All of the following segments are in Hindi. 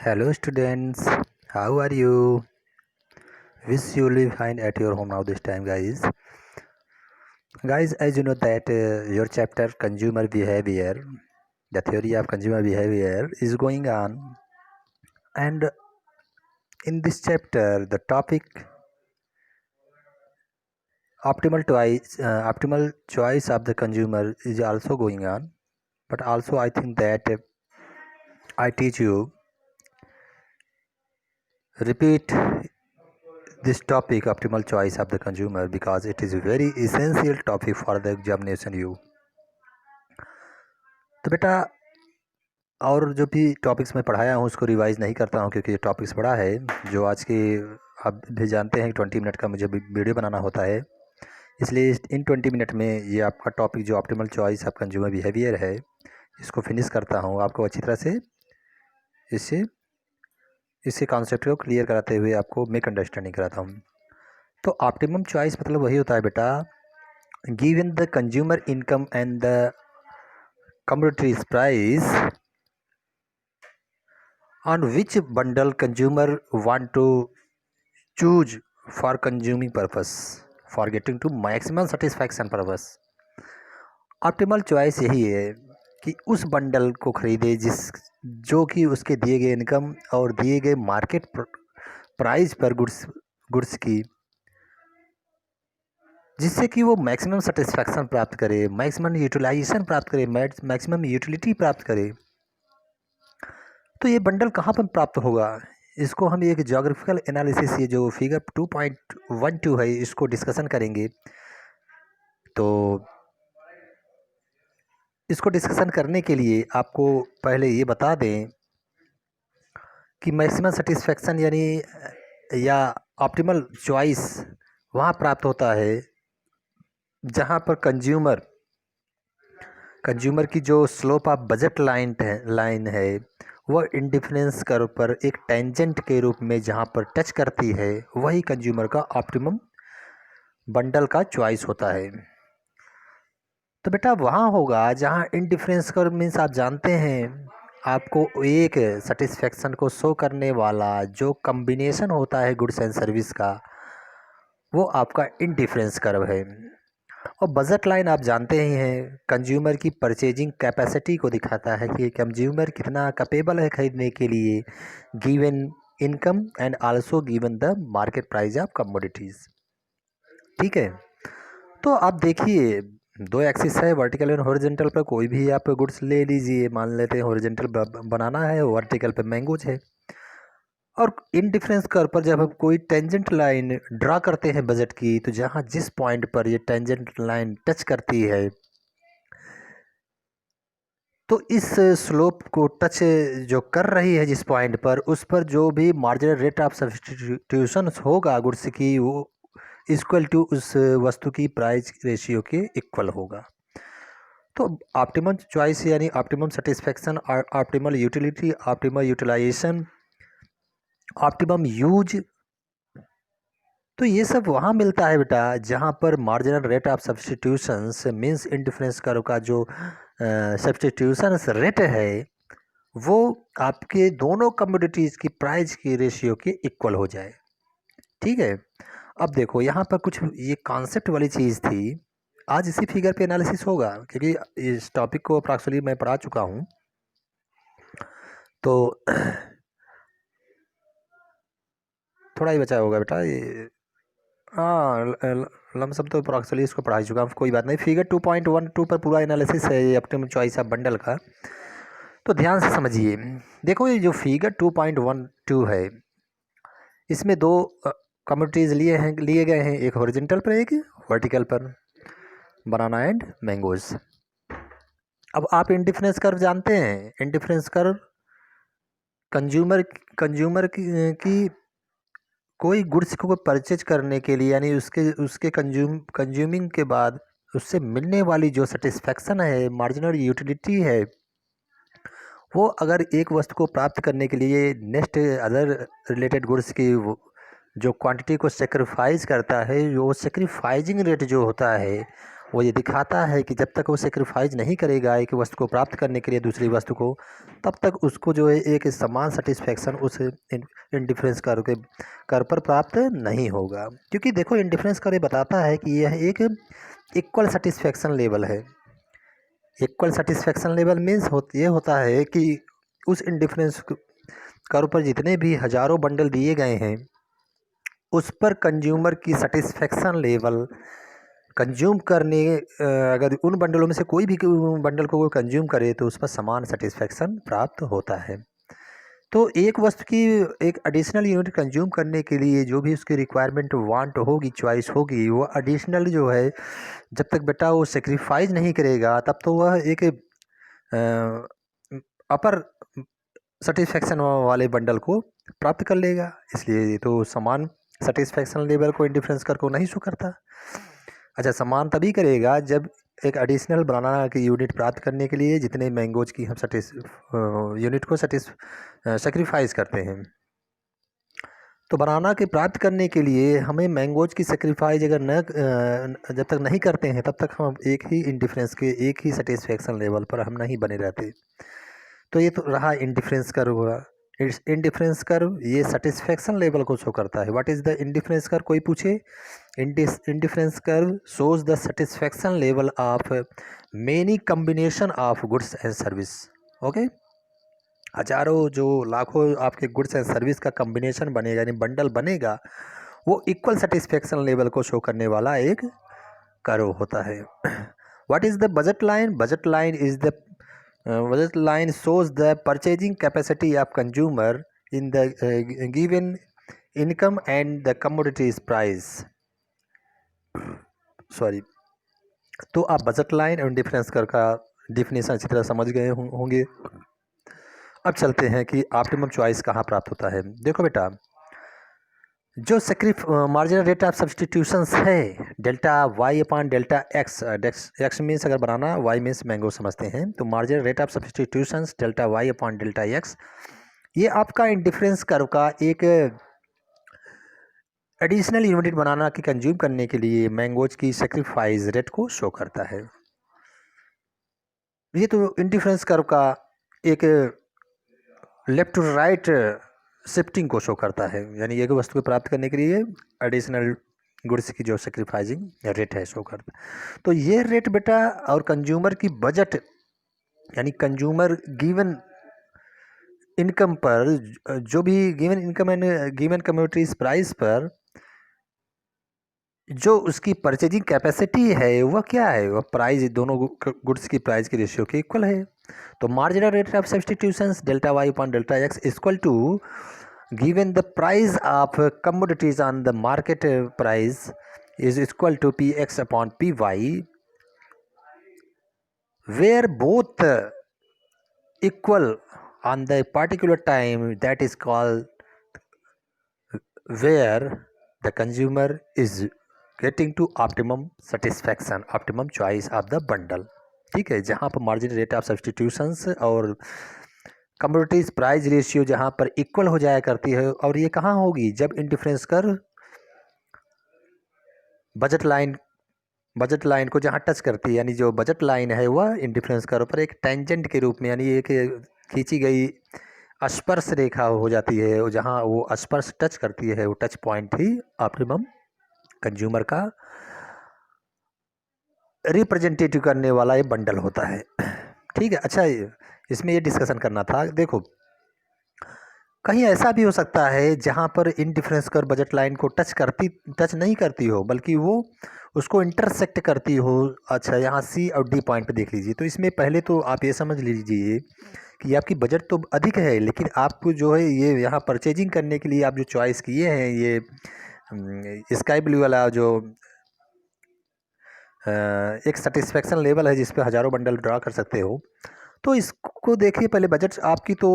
Hello students, how are you? Wish you will be fine at your home now this time, guys. Guys, as you know that your chapter consumer behavior, the theory of consumer behavior is going on, and in this chapter the topic optimal choice of the consumer is also going on. But also I think that I teach you repeat this topic optimal choice of the consumer because it is a very essential topic for the examination you. तो बेटा और जो भी टॉपिक्स मैं पढ़ाया हूँ उसको रिवाइज़ नहीं करता हूँ क्योंकि ये टॉपिक्स बड़ा है जो आज के आप भी जानते हैं 20 मिनट का मुझे वीडियो बनाना होता है, इसलिए इन 20 मिनट में ये आपका टॉपिक जो optimal choice of consumer behaviour है इसको फिनिश करता हूँ, आपको अच्छी तरह से इससे कॉन्सेप्ट को क्लियर कराते हुए आपको मेक अंडरस्टैंडिंग कराता हूँ। तो ऑप्टिमम चॉइस मतलब वही होता है बेटा, given the consumer income and the commodities price, on which bundle consumer want to choose for consuming purpose for getting to maximum satisfaction purpose। Optimal choice यही है कि उस बंडल को खरीदे जो कि उसके दिए गए इनकम और दिए गए मार्केट प्राइस पर गुड्स की, जिससे कि वो मैक्सिमम सेटिस्फैक्शन प्राप्त करे, मैक्सिमम यूटिलाइजेशन प्राप्त करे, मैक्सिमम यूटिलिटी प्राप्त करे। तो ये बंडल कहाँ पर प्राप्त होगा, इसको हम एक ज्योग्राफिकल एनालिसिस, ये जो फिगर 2.12 है इसको डिस्कशन करेंगे। तो इसको डिस्कशन करने के लिए आपको पहले ये बता दें कि मैक्सिमम सेटिस्फैक्शन यानी या ऑप्टिमल चॉइस वहाँ प्राप्त होता है जहाँ पर कंज्यूमर की जो स्लोप ऑफ बजट लाइन है वह इंडिफरेंस कर्व पर एक टेंजेंट के रूप में जहाँ पर टच करती है, वही कंज्यूमर का ऑप्टिमम बंडल का चॉइस होता है। तो बेटा वहाँ होगा जहाँ इंडिफरेंस कर्व मीन्स आप जानते हैं आपको एक सेटिस्फेक्शन को शो करने वाला जो कम्बिनेशन होता है गुड्स एंड सर्विस का, वो आपका इंडिफरेंस कर्व है। और बजट लाइन आप जानते ही हैं कंज्यूमर की परचेजिंग कैपेसिटी को दिखाता है कि कंज्यूमर कितना कैपेबल है खरीदने के लिए, given income and also given the market price of commodities. ठीक है, तो आप देखिए दो एक्सिस है, वर्टिकल एंड हॉरिजॉन्टल पर कोई भी आप गुड्स ले लीजिए, मान लेते हैं हॉरिजॉन्टल बनाना है, वर्टिकल पे मैंगोज है। और इंडिफरेंस कर्व पर जब हम कोई टेंजेंट लाइन ड्रा करते हैं बजट की, तो जहाँ जिस पॉइंट पर ये टेंजेंट लाइन टच करती है तो इस स्लोप को टच जो कर रही है जिस पॉइंट पर, उस पर जो भी मार्जिनल रेट ऑफ सब्स्टिट्यूशन होगा गुड्स की, वो इक्वल टू उस वस्तु की प्राइस रेशियो के इक्वल होगा। तो ऑप्टिमम चॉइस यानी optimum satisfaction, optimal utility, optimal utilization, optimum use, तो ये सब वहाँ मिलता है बेटा जहाँ पर marginal rate of substitutions means indifference curve का जो सब्स्टिट्यूशन रेट है वो आपके दोनों कमोडिटीज़ की प्राइस की रेशियो के इक्वल हो जाए। ठीक है, अब देखो यहाँ पर कुछ ये कॉन्सेप्ट वाली चीज़ थी, आज इसी फिगर पे एनालिसिस होगा क्योंकि इस टॉपिक को अप्रॉक्सिमेटली मैं पढ़ा चुका हूँ। तो थोड़ा ही बचा होगा बेटा ये, हाँ लमसम तो अप्रॉक्सिमेटली इसको पढ़ा चुका हूँ, कोई बात नहीं। फिगर 2.12 पर पूरा एनालिसिस है ये ऑप्टिमम चॉइस ऑफ बंडल का, तो ध्यान से समझिए। देखो ये जो फिगर 2.12 है इसमें दो कमोडिटीज़ लिए गए हैं, एक हॉरिजॉन्टल पर एक वर्टिकल पर, बनाना एंड मैंगोज। अब आप इंडिफरेंस कर्व जानते हैं, इंडिफरेंस कर्व कंज्यूमर की कोई गुड्स को परचेज करने के लिए यानी उसके कंज्यूमिंग के बाद उससे मिलने वाली जो सेटिस्फैक्शन है, मार्जिनल यूटिलिटी है, वो अगर एक वस्तु को प्राप्त करने के लिए नेक्स्ट अदर रिलेटेड गुड्स की जो क्वांटिटी को सेक्रीफाइस करता है, वो सेक्रीफाइजिंग रेट जो होता है वो ये दिखाता है कि जब तक वो सेक्रीफाइस नहीं करेगा एक वस्तु को प्राप्त करने के लिए दूसरी वस्तु को, तब तक उसको जो है एक समान सेटिस्फेक्शन उस इंडिफरेंस कर पर प्राप्त नहीं होगा। क्योंकि देखो इंडिफरेंस कर ये बताता है कि यह एक इक्वल सेटिस्फेक्शन लेवल है। इक्वल सेटिस्फेक्शन लेवल मीन्स ये होता है कि उस इंडिफरेंस कर्व पर जितने भी हज़ारों बंडल दिए गए हैं उस पर कंज्यूमर की सेटिस्फेक्शन लेवल कंज्यूम करने अगर उन बंडलों में से कोई भी बंडल को वो कंज्यूम करे तो उस पर समान सेटिस्फेक्शन प्राप्त होता है। तो एक वस्तु की एक एडिशनल यूनिट कंज्यूम करने के लिए जो भी उसकी रिक्वायरमेंट वांट होगी, चॉइस होगी, वो एडिशनल जो है जब तक बेटा वो सेक्रीफाइस नहीं करेगा तब तो वह एक अपर सेटिस्फेक्शन वाले बंडल को प्राप्त कर लेगा। इसलिए तो समान सेटिस्फेक्शन लेवल को इंडिफरेंस कर को नहीं शो करता। अच्छा, समान तभी करेगा जब एक एडिशनल बनाना की यूनिट प्राप्त करने के लिए जितने मैंगोज की हम यूनिट को सेक्रीफाइस करते हैं। तो बनाना के प्राप्त करने के लिए हमें मैंगोज की सेक्रीफाइस अगर जब तक नहीं करते हैं तब तक हम एक ही इंडिफरेंस के एक ही सेटिस्फेक्शन लेवल पर हम नहीं बने रहते। तो ये तो रहा इंडिफरेंस कर्व हुआ। इस इंडिफरेंस कर्व ये सेटिस्फेक्शन लेवल को शो करता है। What is the indifference curve, कोई पूछे? Indifference curve shows the satisfaction level of many combination of goods and service. Okay, हजारों जो लाखों आपके गुड्स एंड सर्विस का कम्बिनेशन बनेगा यानी बंडल बनेगा, वो इक्वल सेटिस्फेक्शन लेवल को शो करने वाला एक कर्व होता है। What is the budget line? Budget line is the budget line shows the purchasing capacity of consumer in the given income and the commodities price. Sorry. तो आप बजट लाइन और डिफरेंस कर का डिफिनेशन अच्छी तरह समझ गए होंगे। अब चलते हैं कि ऑप्टिमम चॉइस कहाँ प्राप्त होता है। देखो बेटा, जो मार्जिनल रेट ऑफ सब्सटीट्यूशंस है delta Y upon delta x, x means अगर बनाना, वाई मीन्स मैंगो समझते हैं, तो marginal rate of substitutions delta Y upon delta x ये आपका इंडिफरेंस कर्व का एक एडिशनल यूनिट बनाना की कंज्यूम करने के लिए मैंगोज की सेक्रीफाइस रेट को शो करता है। ये तो इंडिफरेंस कर्व का एक लेफ्ट टू राइट शिफ्टिंग को शो करता है, यानी एक वस्तु को प्राप्त करने के लिए एडिशनल गुड्स की जो सेक्रीफाइसिंग रेट है शो करता है। तो ये रेट बेटा और कंज्यूमर की बजट यानी कंज्यूमर गिवन इनकम पर जो भी given income and given commodities price पर जो उसकी परचेजिंग कैपेसिटी है वह क्या है, वह प्राइस दोनों गुड्स की प्राइस की रेशियो के इक्वल है। तो marginal rate of substitutions delta Y upon delta x equal to given the price of commodities on the market price is equal to px upon py, where both equal on the particular time, that is called where the consumer is getting to optimum satisfaction, optimum choice of the bundle। ठीक है, जहाँ पर मार्जिन रेट ऑफ सब्स्टिट्यूशंस और कमोडिटीज प्राइस रेशियो जहाँ पर इक्वल हो जाया करती है, और ये कहाँ होगी? जब इंडिफरेंस कर बजट लाइन को जहाँ टच करती है, यानी जो बजट लाइन है वह इंडिफरेंस कर्व पर एक टेंजेंट के रूप में यानी एक खींची गई स्पर्श रेखा हो जाती है, और जहाँ वो स्पर्श टच करती है वो टच पॉइंट ही ऑप्टिमम कंज्यूमर का रिप्रेजेंटेटिव करने वाला ये बंडल होता है। ठीक है, अच्छा इसमें ये डिस्कशन करना था। देखो, कहीं ऐसा भी हो सकता है जहाँ पर इंडिफरेंस कर बजट लाइन को टच नहीं करती हो, बल्कि वो उसको इंटरसेक्ट करती हो। अच्छा, यहाँ सी और डी पॉइंट पे देख लीजिए। तो इसमें पहले तो आप ये समझ लीजिए कि आपकी बजट तो अधिक है, लेकिन आपको जो है ये यहाँ परचेजिंग करने के लिए आप जो चॉइस किए हैं ये स्काई ब्लू वाला जो एक सेटिस्फेक्शन लेवल है जिस पे हज़ारों बंडल ड्रा कर सकते हो। तो इसको देखिए, पहले बजट आपकी तो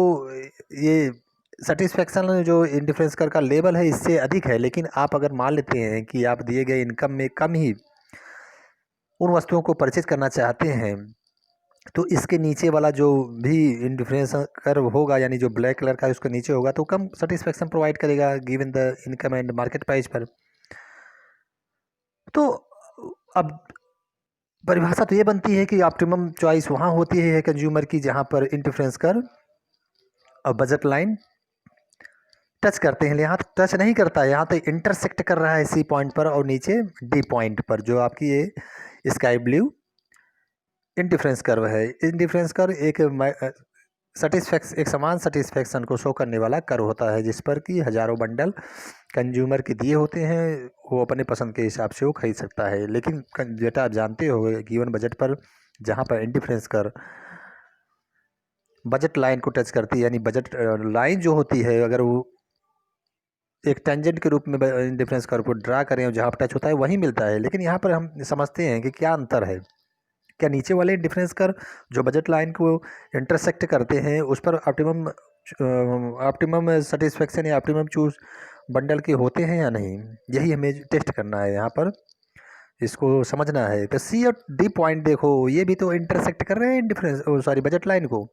ये सेटिस्फेक्शन जो इंडिफरेंस कर का लेवल है इससे अधिक है, लेकिन आप अगर मान लेते हैं कि आप दिए गए इनकम में कम ही उन वस्तुओं को परचेज करना चाहते हैं, तो इसके नीचे वाला जो भी इंडिफरेंस कर्व होगा यानी जो ब्लैक कलर का उसके नीचे होगा तो कम सेटिस्फेक्शन प्रोवाइड करेगा given the income and market price पर। तो अब परिभाषा तो ये बनती है कि ऑप्टिमम चॉइस वहाँ होती है कंज्यूमर की जहाँ पर इंटरफेरेंस कर और बजट लाइन टच करते हैं। यहाँ तो टच नहीं करता है, यहाँ तो इंटरसेक्ट कर रहा है सी पॉइंट पर और नीचे डी पॉइंट पर, जो आपकी ये स्काई ब्लू इंडिफरेंस कर्व है। इंडिफरेंस कर्व एक समान सेटिस्फेक्शन को शो करने वाला कर्व होता है, जिस पर कि हज़ारों बंडल कंज्यूमर के दिए होते हैं, वो अपने पसंद के हिसाब से वो खरीद सकता है। लेकिन डेटा आप जानते हो गिवन बजट पर जहाँ पर इंडिफरेंस कर्व बजट लाइन को टच करती है, यानी बजट लाइन जो होती है अगर वो एक टेंजेंट के रूप में इंडिफरेंस कर्व को ड्रा करें और जहाँ पर टच होता है वहीं मिलता है। लेकिन यहाँ पर हम समझते हैं कि क्या अंतर है। क्या नीचे वाले डिफरेंस कर जो बजट लाइन को इंटरसेक्ट करते हैं उस पर ऑप्टिमम सेटिस्फेक्शन या ऑप्टिमम चूज बंडल के होते हैं या नहीं, यही हमें टेस्ट करना है, यहाँ पर इसको समझना है। तो सी और डी पॉइंट देखो, ये भी तो इंटरसेक्ट कर रहे हैं डिफरेंस सॉरी बजट लाइन को।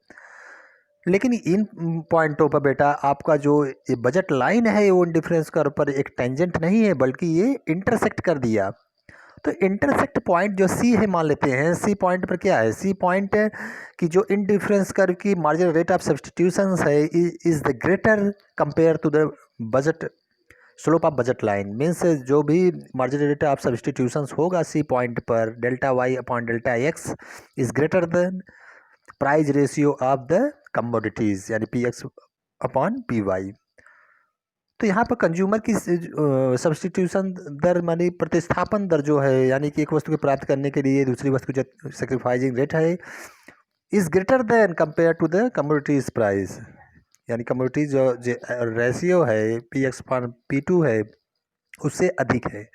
लेकिन इन पॉइंटों पर बेटा आपका जो ये बजट लाइन है वो डिफरेंस कर पर एक टेंजेंट नहीं है, बल्कि ये इंटरसेक्ट कर दिया। तो इंटरसेक्ट पॉइंट जो सी है मान लेते हैं, सी पॉइंट पर क्या है, सी पॉइंट की जो इंडिफरेंस कर्व की मार्जिनल रेट ऑफ सब्स्टिट्यूशन है is the greater compare to the budget slope of budget line. Means जो भी मार्जिनल रेट ऑफ सब्स्टिट्यूशन होगा सी पॉइंट पर delta Y upon delta x is greater than price ratio of the commodities, यानी P X upon P Y. तो यहाँ पर कंज्यूमर की सब्स्टिट्यूशन दर मानी प्रतिस्थापन दर जो है, यानी कि एक वस्तु को प्राप्त करने के लिए दूसरी वस्तु जो सेक्रीफाइसिंग रेट है is greater than compare to the commodities price, यानी कमोडिटीज जो रेशियो है पी एक्स पी टू है उससे अधिक है।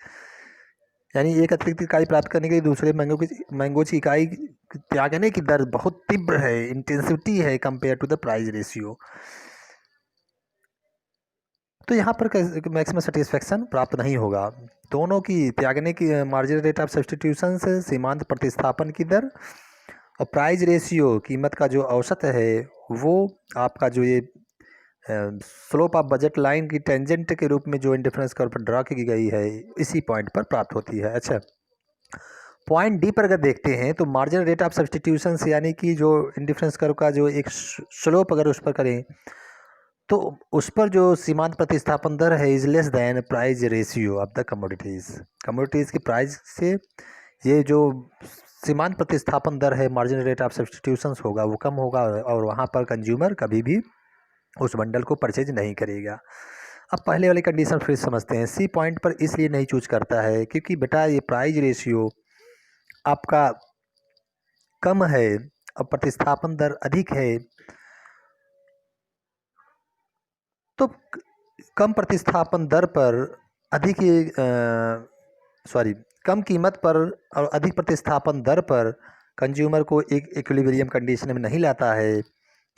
यानी एक अतिरिक्त इकाई प्राप्त करने के लिए दूसरे मैंगो की इकाई त्यागने की दर बहुत तीव्र है, इंटेंसिटी है compare to the price ratio. तो यहाँ पर मैक्सिमम सेटिस्फेक्शन प्राप्त नहीं होगा। दोनों की त्यागने की मार्जिनल रेट ऑफ सब्स्टिट्यूशन से सीमांत प्रतिस्थापन की दर और प्राइस रेशियो कीमत का जो औसत है वो आपका जो ये स्लोप ऑफ बजट लाइन की टेंजेंट के रूप में जो इंडिफरेंस कर्व पर ड्रा की गई है इसी पॉइंट पर प्राप्त होती है। अच्छा, पॉइंट डी पर अगर देखते हैं तो मार्जिनल रेट ऑफ सब्स्टिट्यूशन से, यानी कि जो इंडिफरेंस कर्व का जो एक स्लोप अगर उस पर करें तो उस पर जो सीमांत प्रतिस्थापन दर है is less than price ratio of the commodities की प्राइस से ये जो सीमांत प्रतिस्थापन दर है मार्जिनल रेट ऑफ सब्स्टिट्यूशंस होगा वो कम होगा और वहाँ पर कंज्यूमर कभी भी उस बंडल को परचेज नहीं करेगा। अब पहले वाली कंडीशन फिर समझते हैं। सी पॉइंट पर इसलिए नहीं चूज करता है क्योंकि बेटा ये प्राइस रेशियो आपका कम है और प्रतिस्थापन दर अधिक है। तो कम प्रतिस्थापन दर पर अधिक कम कीमत पर और अधिक प्रतिस्थापन दर पर कंज्यूमर को एक इक्विलिब्रियम कंडीशन में नहीं लाता है,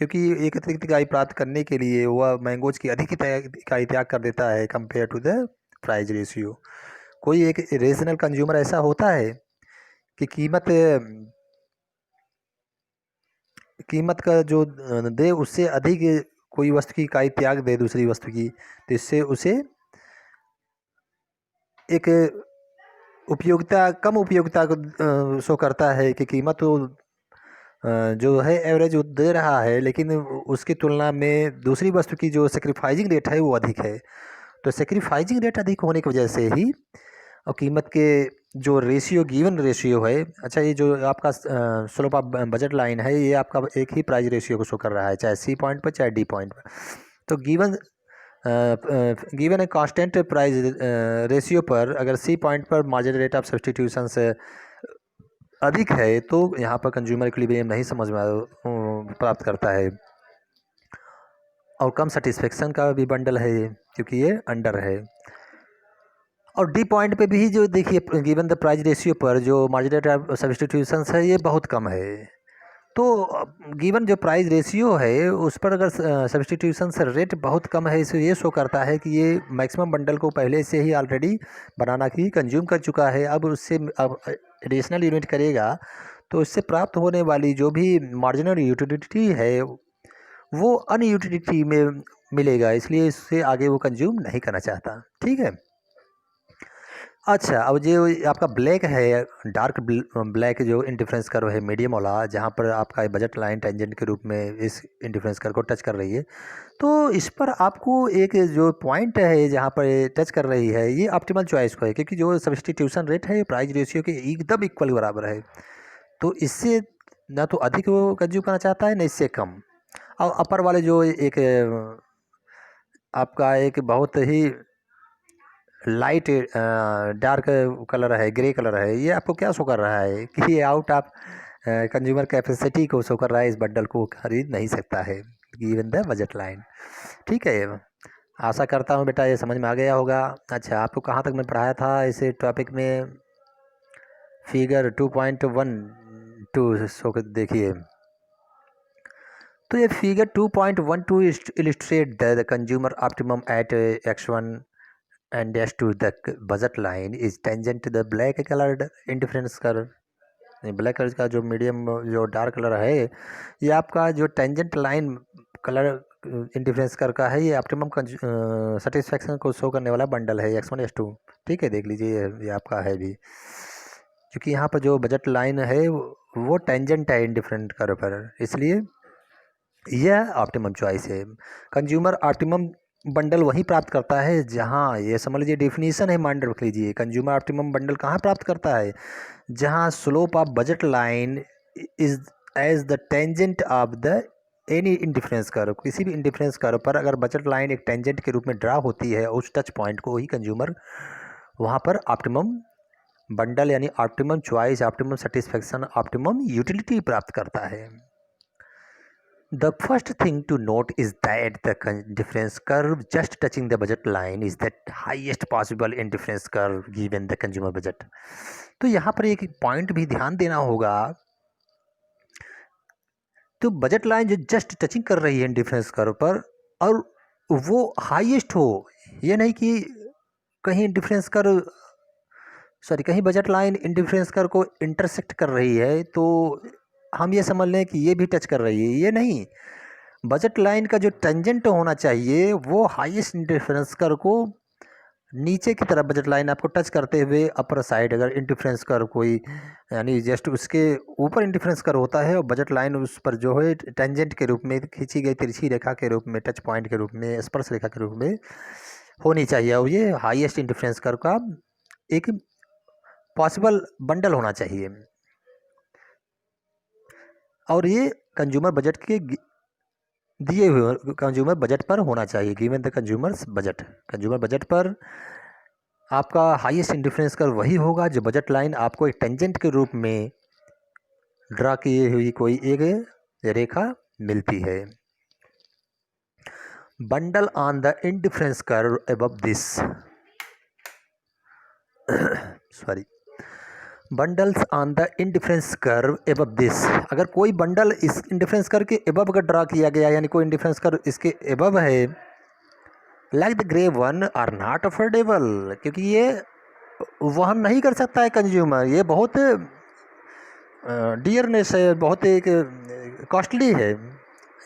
क्योंकि एक अतिरिक्त इकाई प्राप्त करने के लिए वह मैंगोज की अधिक इकाई त्याग कर देता है compare to the price ratio. कोई एक रेशनल कंज्यूमर ऐसा होता है कि कीमत का जो दे उससे अधिक कोई वस्तु की इकाई त्याग दे दूसरी वस्तु की, तो इससे उसे एक कम उपयोगिता को शो करता है कि कीमत तो जो है एवरेज दे रहा है, लेकिन उसकी तुलना में दूसरी वस्तु की जो सेक्रीफाइजिंग रेट है वो अधिक है। तो सेक्रीफाइजिंग रेट अधिक होने की वजह से ही और कीमत के जो रेशियो गिवन रेशियो है, अच्छा ये जो आपका स्लोप ऑफ बजट लाइन है ये आपका एक ही प्राइस रेशियो को शो कर रहा है, चाहे सी पॉइंट पर चाहे डी पॉइंट पर। तो given a constant price ratio पर अगर सी पॉइंट पर मार्जिनल रेट ऑफ सब्स्टिट्यूशन से अधिक है तो यहाँ पर कंज्यूमर इक्विलिब्रियम नहीं समझ में प्राप्त करता है और कम सेटिस्फेक्शन का भी बंडल है ये, क्योंकि ये अंडर है। और डी पॉइंट पे भी जो देखिए गिवन द प्राइस रेशियो पर जो मार्जिनल रेट ऑफ सब्स्टिट्यूशन है ये बहुत कम है। तो गिवन जो प्राइस रेशियो है उस पर अगर सब्स्टिट्यूशन से रेट बहुत कम है, इसे ये शो करता है कि ये मैक्सिमम बंडल को पहले से ही ऑलरेडी बनाना की कंज्यूम कर चुका है। अब उससे अब एडिशनल यूनिट करेगा तो इससे प्राप्त होने वाली जो भी मार्जिनल यूटिलिटी है वो अनयूटिलिटी में मिलेगा, इसलिए इससे आगे वो कंज्यूम नहीं करना चाहता। ठीक है। अच्छा, अब जो आपका ब्लैक है, डार्क ब्लैक जो इंडिफरेंस कर्व है मीडियम वाला, जहाँ पर आपका बजट लाइन टेंजेंट के रूप में इस इंडिफरेंस कर्व को टच कर रही है, तो इस पर आपको एक जो पॉइंट है जहाँ पर ये टच कर रही है, ये ऑप्टिमल चॉइस को है, क्योंकि जो सब्स्टिट्यूशन रेट है प्राइस रेशियो के एकदम इक्वल बराबर है। तो इससे ना तो अधिक वो कंज्यूम करना चाहता है, ना इससे कम। और अपर वाले जो एक आपका एक बहुत ही लाइट डार्क कलर है, ग्रे कलर है, ये आपको क्या शो कर रहा है कि ये आउट ऑफ कंज्यूमर कैपेसिटी को शो कर रहा है, इस बंडल को खरीद नहीं सकता है गिवन द बजट लाइन। ठीक है, आशा करता हूँ बेटा ये समझ में आ गया होगा। अच्छा, आपको कहाँ तक मैं पढ़ाया था इस टॉपिक में? फिगर 2.12 शो देखिए। तो ये figure 2.12 illustrate the consumer optimum at x1 and dash to the budget line is tangent to the black colored indifference curve. Black colour का जो मीडियम जो डार्क कलर है, ये आपका जो टेंजेंट लाइन कलर इंडिफरेंस कर का है, ये ऑप्टिमम सेटिस्फैक्शन को शो करने वाला बंडल है x1 x2। ठीक है, देख लीजिए ये आपका है भी, क्योंकि यहाँ पर जो बजट लाइन है वो टेंजेंट है इंडिफरेंट कर्व पर, इसलिए यह ऑप्टिमम चॉइस है। कंज्यूमर ऑप्टिमम बंडल वहीं प्राप्त करता है जहां, ये समझ लीजिए डेफिनेशन है, माइंड रख लीजिए। कंज्यूमर ऑप्टिमम बंडल कहाँ प्राप्त करता है? जहां slope of budget line is as the tangent of the any indifference curve. किसी भी इंडिफरेंस कर्व पर अगर बजट लाइन एक टेंजेंट के रूप में ड्रा होती है, उस टच पॉइंट को ही कंज्यूमर वहाँ पर ऑप्टिमम बंडल यानी optimum choice, optimum satisfaction, optimum utility प्राप्त करता है। The first thing to note is that the difference curve just touching the budget line is the highest possible indifference curve given the consumer budget। तो यहाँ पर एक पॉइंट भी ध्यान देना होगा, तो बजट लाइन जो जस्ट टचिंग कर रही है इंडिफरेंस कर्व पर, और वो हाईएस्ट हो, ये नहीं कि कहीं इंडिफरेंस कर्व कहीं बजट लाइन इंडिफरेंस कर्व को इंटरसेक्ट कर रही है तो हम ये समझ लें कि ये भी टच कर रही है, ये नहीं। बजट लाइन का जो टेंजेंट होना चाहिए वो हाईएस्ट इंडिफरेंस कर्व को नीचे की तरफ बजट लाइन आपको टच करते हुए अपर साइड अगर इंडिफरेंस कर्व कोई यानी जस्ट उसके ऊपर इंडिफरेंस कर्व होता है और बजट लाइन उस पर जो है टेंजेंट के रूप में खींची गई तिरछी रेखा के रूप में, टच पॉइंट के रूप में, स्पर्श रेखा के रूप में होनी चाहिए, और ये हाईएस्ट इंडिफरेंस कर्व का एक पॉसिबल बंडल होना चाहिए। और ये कंज्यूमर बजट के दिए हुए कंज्यूमर बजट पर होना चाहिए, given the consumers budget. Consumer budget पर आपका हाईएस्ट इंडिफरेंस कर्व वही होगा जो बजट लाइन आपको एक टेंजेंट के रूप में ड्रा की हुई कोई एक रेखा मिलती है। Bundle on the indifference curve above this sorry bundles on the indifference curve above this. अगर कोई बंडल इस इंडिफरेंस कर्व के एबव अगर ड्रा किया गया, यानी कोई इंडिफरेंस कर्व इसके एबव है, like the grey one are not affordable, क्योंकि ये वहन नहीं कर सकता है कंज्यूमर, ये बहुत डियरनेस है, बहुत एक कॉस्टली है,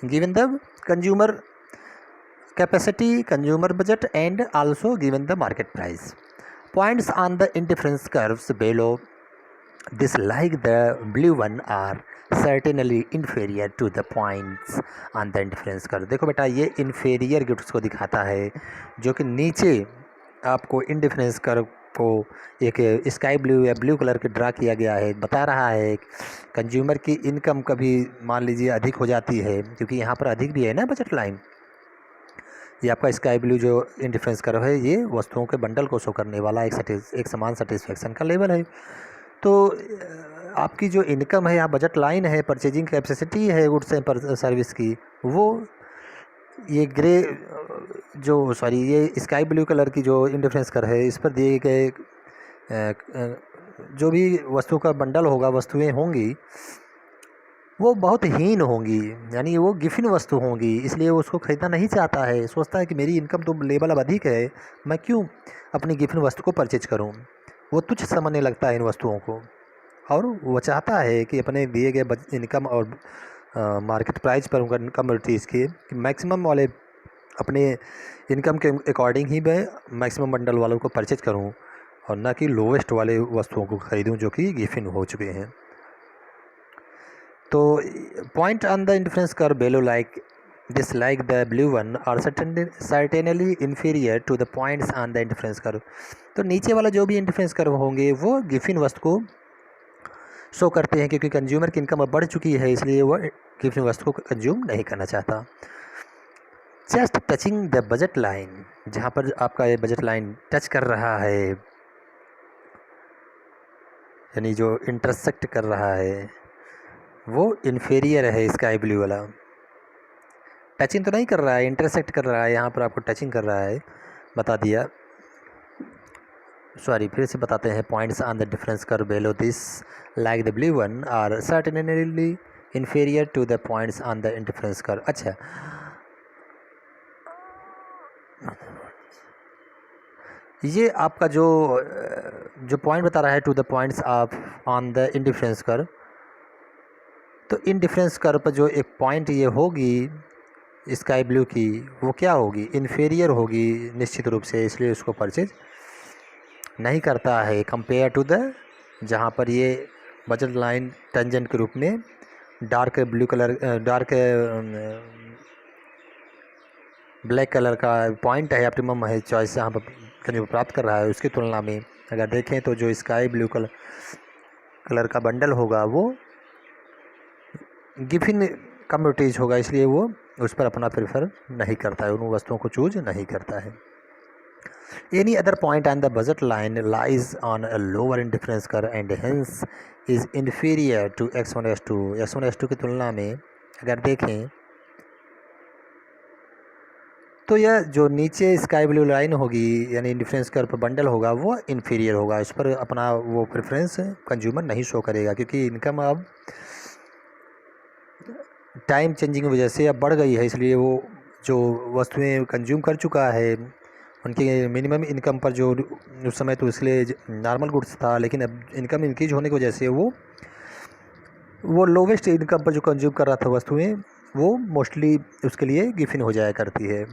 given the consumer capacity, consumer budget and also given the market price. Points on the indifference curves below this like the blue one are certainly inferior to the points on the indifference curve। देखो बेटा, ये inferior गिफ्ट्स को दिखाता है, जो कि नीचे आपको इंडिफरेंस कर्व को एक स्काई ब्लू या ब्लू कलर के ड्रा किया गया है, बता रहा है कंज्यूमर की इनकम कभी मान लीजिए अधिक हो जाती है, क्योंकि यहाँ पर अधिक भी है ना बजट लाइन। ये आपका स्काई ब्लू जो इंडिफरेंस कर्व है, ये वस्तुओं के बंडल को शो करने वाला एक समान सेटिस्फेक्शन का लेवल है। तो आपकी जो इनकम है, यहाँ बजट लाइन है, परचेजिंग कैपेसिटी है गुड्स एंड सर्विस की, वो ये ग्रे ये स्काई ब्लू कलर की जो इंडिफरेंस कर्व है, इस पर दिए गए जो भी वस्तु का बंडल होगा, वस्तुएं होंगी, वो बहुत हीन होंगी, यानी वो गिफिन वस्तु होंगी, इसलिए वो उसको खरीदना नहीं चाहता है, सोचता है कि मेरी इनकम तो लेवल अब अधिक है, मैं क्यों अपनी गिफिन वस्तु को परचेज करूं। वो तुच्छ समझने लगता है इन वस्तुओं को, और वो चाहता है कि अपने दिए गए इनकम और मार्केट प्राइस पर उनका कमोडिटीज़ की मैक्सिमम वाले अपने इनकम के अकॉर्डिंग ही मैं मैक्सिमम बंडल वालों को परचेज करूं, और ना कि लोवेस्ट वाले वस्तुओं को खरीदूं जो कि गिवन हो चुके हैं। तो point on the indifference curve below like the blue one are certainly inferior to the points on the indifference curve. तो नीचे वाला जो भी इंडिफरेंस कर्व होंगे वो गिवन वस्तु को शो करते हैं, क्योंकि कंज्यूमर की इनकम अब बढ़ चुकी है, इसलिए वो गिवन वस्तु को कंज्यूम नहीं करना चाहता। Just touching the budget line, जहाँ पर आपका ये बजट लाइन टच कर रहा है, यानी जो इंटरसेक्ट कर रहा है, वो इन्फीरियर है स्काई ब्लू वाला। टचिंग तो नहीं कर रहा है, इंटरसेक्ट कर रहा है, यहाँ पर आपको टचिंग कर रहा है, बता दिया। सॉरी, फिर से बताते हैं। Points on the difference curve below this like the blue one are certainly inferior to the points on the indifference curve. अच्छा, ये आपका जो पॉइंट बता रहा है to the points of on the indifference curve, तो इंडिफरेंस कर्व पर जो एक पॉइंट ये होगी स्काई ब्लू की, वो क्या होगी? इन्फीरियर होगी निश्चित रूप से, इसलिए उसको परचेज नहीं करता है कंपेयर टू द, जहाँ पर ये बजट लाइन टेंजेंट के रूप में dark blue colour, dark black colour का पॉइंट है, ऑप्टिमम है चॉइस यहाँ पर कंज्यूमर प्राप्त कर रहा है, उसकी तुलना में अगर देखें तो जो स्काई ब्लू कलर का बंडल होगा वो गिवन कम्युनिटीज होगा, इसलिए वो उस पर अपना प्रेफर नहीं करता है, उन वस्तुओं को चूज नहीं करता है। Any other point on the budget line lies on a lower indifference curve and hence is inferior to X1S2। X1S2 की तुलना में अगर देखें तो यह जो नीचे स्काई ब्लू लाइन होगी, यानी इंडिफरेंस कर्व पर बंडल होगा, वो इन्फीरियर होगा, इस पर अपना वो प्रेफरेंस कंज्यूमर नहीं शो करेगा, क्योंकि इनकम अब टाइम चेंजिंग की वजह से अब बढ़ गई है, इसलिए वो जो वस्तुएं कंज्यूम कर चुका है उनकी मिनिमम इनकम पर, जो उस समय तो इसलिए नॉर्मल गुड्स था, लेकिन अब इनकम इंक्रीज होने की वजह से वो लोवेस्ट इनकम पर जो कंज्यूम कर रहा था वस्तुएं, वो मोस्टली उसके लिए गिवन हो जाया करती है।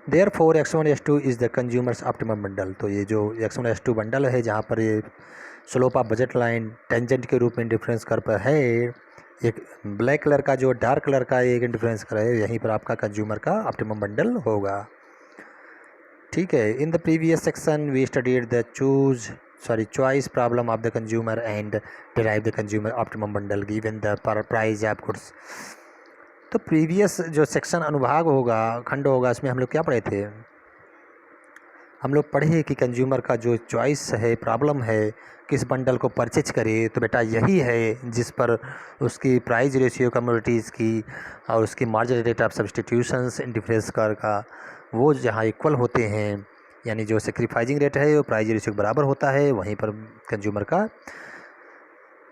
Therefore X1S2 is the consumers optimum bundle. तो ये जो X1S2 बंडल है, जहाँ पर ये slope of budget line tangent के रूप में डिफरेंस कर पर है, एक ब्लैक कलर का जो डार्क कलर का एक डिफरेंस कर है, यहीं पर आपका कंज्यूमर का ऑप्टिमम बंडल होगा। ठीक है। In the previous section we studied the choice problem of the consumer and derive the consumer optimum bundle given the price of goods. तो प्रीवियस जो सेक्शन अनुभाग होगा, खंड होगा, इसमें हम लोग क्या पढ़े थे? हम लोग पढ़े कि कंज्यूमर का जो चॉइस है, प्रॉब्लम है, किस बंडल को परचेज करे, तो बेटा यही है जिस पर उसकी प्राइस रेशियो कमोडिटीज़ की और उसकी marginal rate of substitutions indifference कर का वो जहाँ इक्वल होते हैं, यानी जो सेक्रीफाइजिंग रेट है वो प्राइस रेशियो के बराबर होता है, वहीं पर कंज्यूमर का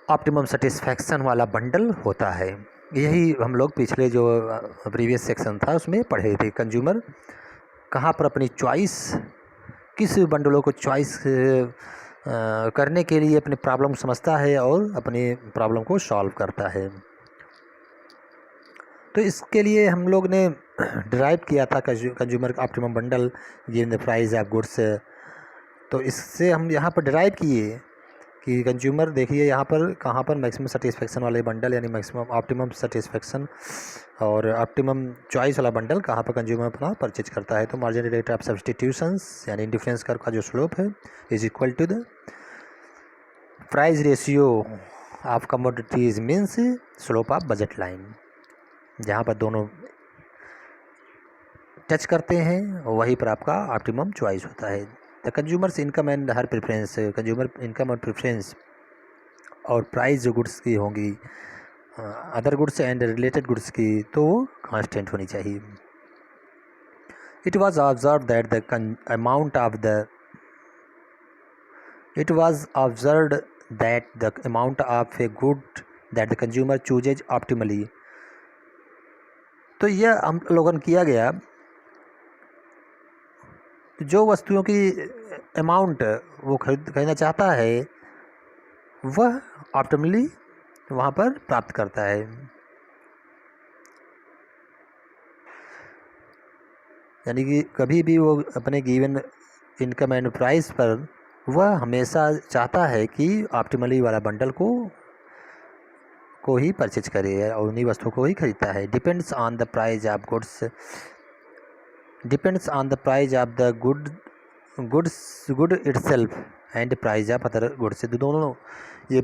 ऑप्टिमम सेटिस्फैक्शन वाला बंडल होता है। यही हम लोग पिछले जो प्रीवियस सेक्शन था उसमें पढ़े थे। कंज्यूमर कहाँ पर अपनी चॉइस, किस बंडलों को चॉइस करने के लिए अपनी प्रॉब्लम समझता है और अपनी प्रॉब्लम को सॉल्व करता है। तो इसके लिए हम लोग ने डिराइव किया था consumer optimum bundle given the price of goods. तो इससे हम यहाँ पर डिराइव किए कि कंज्यूमर, देखिए यहाँ पर कहाँ पर मैक्सिमम सेटिस्फेक्शन वाले बंडल, यानी मैक्सिमम ऑप्टिमम सेटिस्फेक्शन और ऑप्टिमम चॉइस वाला बंडल कहाँ पर कंज्यूमर अपना परचेज करता है। तो मार्जिनल रेट ऑफ सब्सटीट्यूशंस यानी इंडिफरेंस कर्व का जो स्लोप है is equal to the price ratio of commodities means slope of budget line. जहाँ पर दोनों टच करते हैं वहीं पर आपका ऑप्टिमम चॉइस होता है। The consumers income and her preference, consumer income और प्रेफरेंस और प्राइस जो गुड्स की होंगी, other goods and related goods की, तो वो कांस्टेंट होनी चाहिए। It was observed that the amount of a good that the consumer chooses optimally. तो यह हम लोगों ने किया गया, जो वस्तुओं की अमाउंट वो खरीदना चाहता है वह ऑप्टिमली वहाँ पर प्राप्त करता है। यानी कि कभी भी वो अपने गिवन इनकम एंड प्राइस पर वह हमेशा चाहता है कि ऑप्टिमली वाला बंडल को ही परचेज करे और उन्हीं वस्तुओं को ही खरीदता है। Depends on the price of the good itself and price of other goods. ये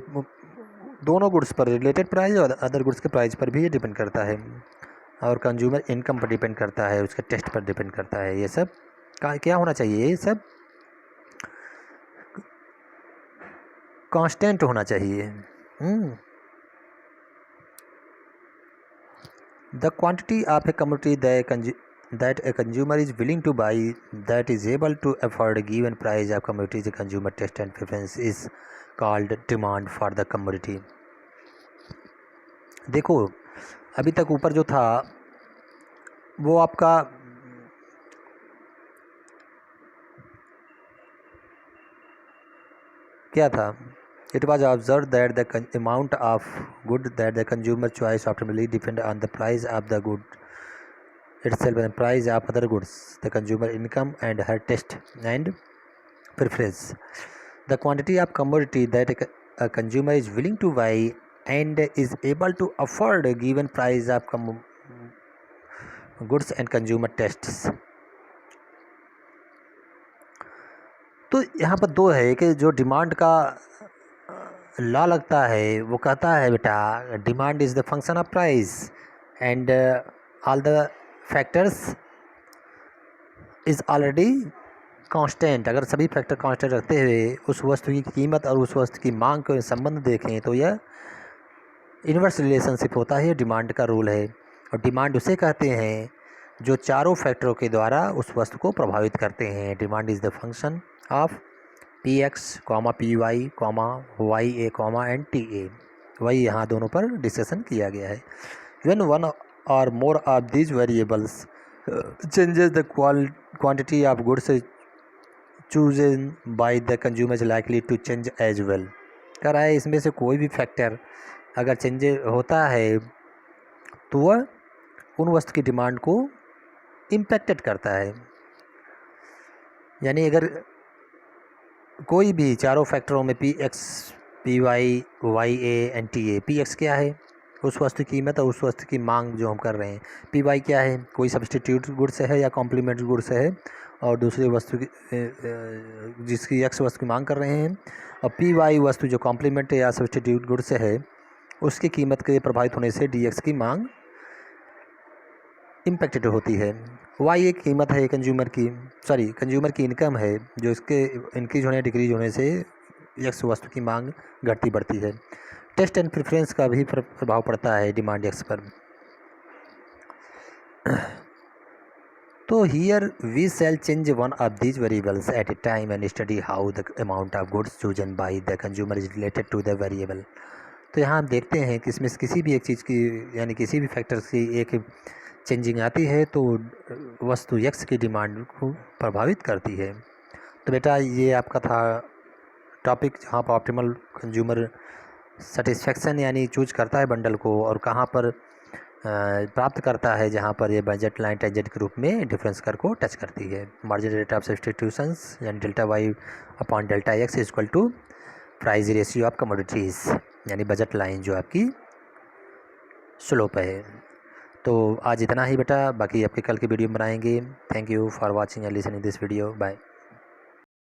दोनों गुड्स पर रिलेटेड प्राइस और अदर गुड्स के प्राइस पर भी ये डिपेंड करता है, और कंज्यूमर इनकम पर डिपेंड करता है, उसके टेस्ट पर डिपेंड करता है। ये सब क्या होना चाहिए, ये सब कांस्टेंट होना चाहिए। The quantity of A commodity that a consumer is willing to buy that is able to afford a given price of commodity, the consumer taste and preference is called demand for the commodity। देखो अभी तक ऊपर जो था वो आपका क्या था, it was observed that the amount of good that the consumer choice optimally depend on the price of the good itself and price of other goods, the consumer income and her taste and preference। The quantity of commodity that a consumer is willing to buy and is able to afford a given price of goods and consumer tastes। तो यहाँ पर दो है कि जो डिमांड का लॉ लगता है वो कहता है बेटा demand is the function of price and all the factors is already constant. अगर सभी फैक्टर कांस्टेंट रखते हुए उस वस्तु की कीमत और उस वस्तु की मांग के संबंध देखें तो यह इन्वर्स रिलेशनशिप होता है, डिमांड का रूल है। और डिमांड उसे कहते हैं जो चारों फैक्टरों के द्वारा उस वस्तु को प्रभावित करते हैं। Demand is the function of Px, Py, Ya, and Ta। वही यहाँ दोनों पर डिस्कशन किया गया है। When one or more of these variables changes the quantity of goods chosen by the consumer is likely to change as well। कह रहा है इसमें से कोई भी फैक्टर अगर चेंज होता है तो वह उन वस्तु की डिमांड को इम्पैक्टेड करता है। यानी अगर कोई भी चारों फैक्टरों में Px, Py, Ya and Ta, Px क्या है उस वस्तु की कीमत और उस वस्तु की मांग जो हम कर रहे हैं, Py क्या है कोई सब्सटीट्यूट गुड्स है या कॉम्प्लीमेंट्री गुड्स है और दूसरी वस्तु की जिसकी x वस्तु की मांग कर रहे हैं, और Py वस्तु जो कॉम्प्लीमेंट या सब्सटीट्यूट गुड्स है उसकी कीमत के प्रभावित होने से dx की मांग इम्पैक्टेड होती है। वाई एक कीमत है कंज्यूमर की इनकम है जो इसके इंक्रीज होने डिक्रीज होने से एक्स वस्तु की मांग घटती बढ़ती है। टेस्ट एंड प्रेफरेंस का भी प्रभाव पड़ता है डिमांड एक्स पर। तो here we shall change one of these variables at a time and study how the amount of goods chosen by the consumer is related to the variable. तो यहाँ हम देखते हैं कि इसमें किसी भी एक चीज़ की यानी किसी भी फैक्टर की एक चेंजिंग आती है तो वस्तु एक्स की डिमांड को प्रभावित करती है। तो बेटा ये आपका था टॉपिक जहाँ पर ऑप्टिमल कंज्यूमर सेटिस्फेक्शन यानी चूज करता है बंडल को और कहाँ पर प्राप्त करता है जहाँ पर ये बजट लाइन टेंजेंट के रूप में डिफरेंस कर को टच करती है। मार्जिनल रेट ऑफ सब्स्टिट्यूशंस यानी delta Y upon delta x is equal to price ratio of commodities यानी बजट लाइन जो आपकी स्लोप है। तो आज इतना ही बेटा, बाकी आपके कल की वीडियो बनाएंगे। Thank you for watching and listening this video. Bye.